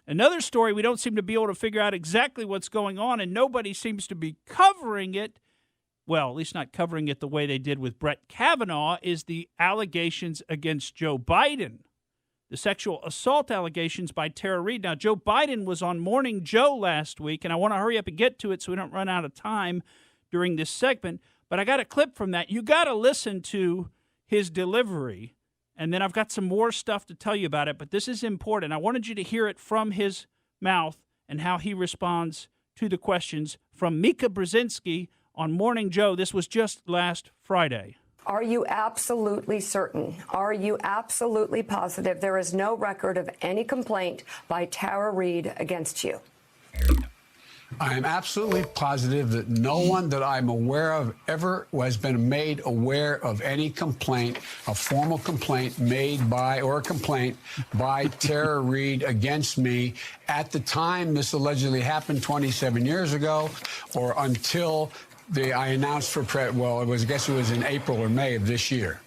Another story, we don't seem to be able to figure out exactly what's going on, and nobody seems to be covering it. Well, at least not covering it the way they did with Brett Kavanaugh, is the allegations against Joe Biden. The sexual assault allegations by Tara Reade. Now, Joe Biden was on Morning Joe last week, and I want to hurry up and get to it so we don't run out of time during this segment. But I got a clip from that. You got to listen to his delivery, and then I've got some more stuff to tell you about it. But this is important. I wanted you to hear it from his mouth and how he responds to the questions from Mika Brzezinski on Morning Joe. This was just last Friday. Are you absolutely certain? Are you absolutely positive there is no record of any complaint by Tara Reade against you? I am absolutely positive that no one that I'm aware of ever has been made aware of any complaint, a formal complaint made by or a complaint by Tara Reade against me at the time this allegedly happened 27 years ago or until I announced for I guess it was in April or May of this year.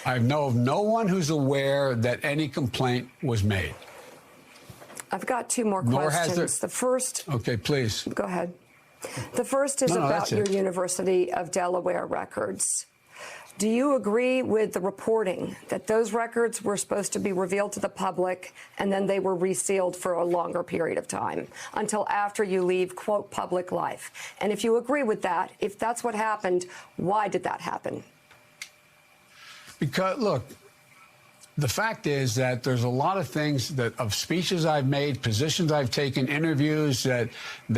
I know of no one who's aware that any complaint was made. I've got two more questions. The first. Okay, please. Go ahead. The first is about your University of Delaware records. Do you agree with the reporting that those records were supposed to be revealed to the public and then they were resealed for a longer period of time until after you leave, quote, public life? And if you agree with that, if that's what happened, why did that happen? Because, look, the fact is that there's a lot of things of speeches I've made, positions I've taken, interviews that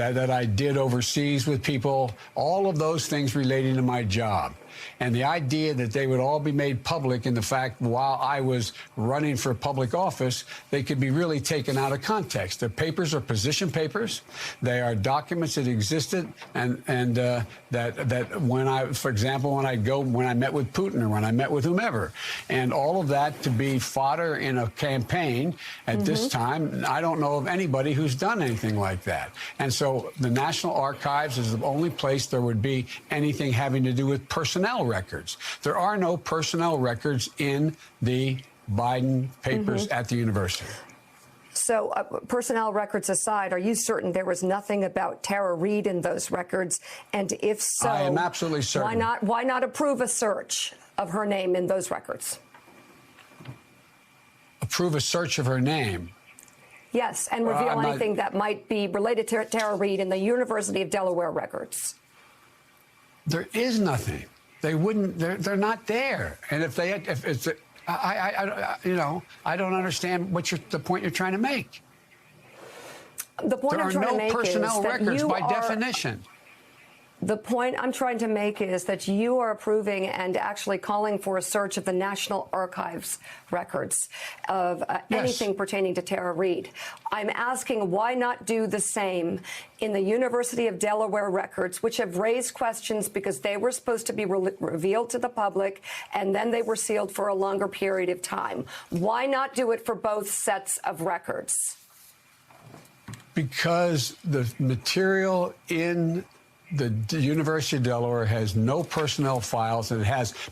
I did overseas with people, all of those things relating to my job. And the idea that they would all be made public in the fact while I was running for public office, they could be really taken out of context. The papers are position papers. They are documents that existed and that when I, for example, when I met with Putin or when I met with whomever, and all of that to be fodder in a campaign at this time, I don't know of anybody who's done anything like that. And so the National Archives is the only place there would be anything having to do with personnel records. There are no personnel records in the Biden papers at the university. So personnel records aside, are you certain there was nothing about Tara Reade in those records? And if so, I am absolutely certain. Why not approve a search of her name in those records? Approve a search of her name? Yes, and reveal anything that might be related to Tara Reade in the University of Delaware records. There is nothing. They wouldn't. They're not there. And if it's, I don't understand the point you're trying to make. The point I'm trying to make is that there are no personnel records by definition. The point I'm trying to make is that you are approving and actually calling for a search of the National Archives records of anything pertaining to Tara Reade. I'm asking why not do the same in the University of Delaware records, which have raised questions because they were supposed to be revealed to the public and then they were sealed for a longer period of time. Why not do it for both sets of records? Because the material in the University of Delaware has no personnel files,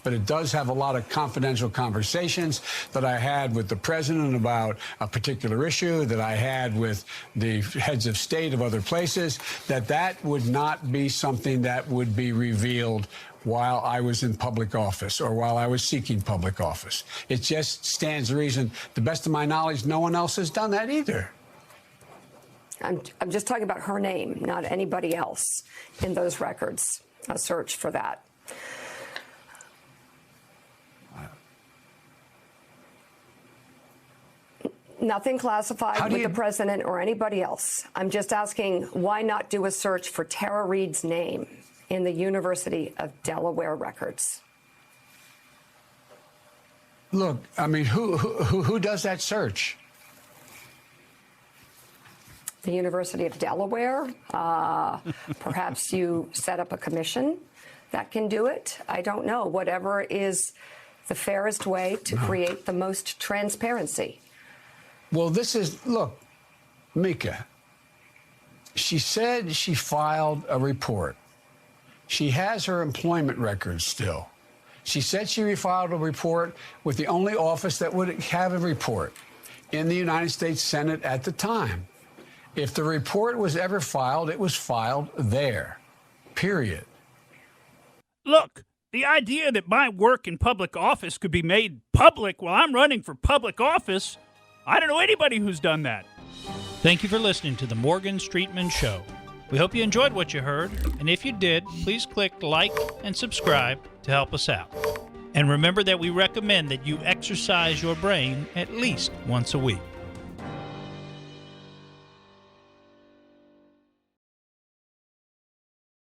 but it does have a lot of confidential conversations that I had with the president about a particular issue, that I had with the heads of state of other places, that would not be something that would be revealed while I was in public office or while I was seeking public office. It just stands to reason, to the best of my knowledge, no one else has done that either. I'm just talking about her name, not anybody else in those records. A search for that. Nothing classified with the president or anybody else. I'm just asking, why not do a search for Tara Reade's name in the University of Delaware records? Look, I mean, who does that search? The University of Delaware. Perhaps you set up a commission that can do it. I don't know. Whatever is the fairest way to create the most transparency. Well, look, Mika, she said she filed a report. She has her employment records still. She said she refiled a report with the only office that would have a report. in the United States Senate at the time. If the report was ever filed, it was filed there, period. Look, the idea that my work in public office could be made public while I'm running for public office, I don't know anybody who's done that. Thank you for listening to the Morgan Streetman Show. We hope you enjoyed what you heard, and if you did, please click like and subscribe to help us out. And remember that we recommend that you exercise your brain at least once a week.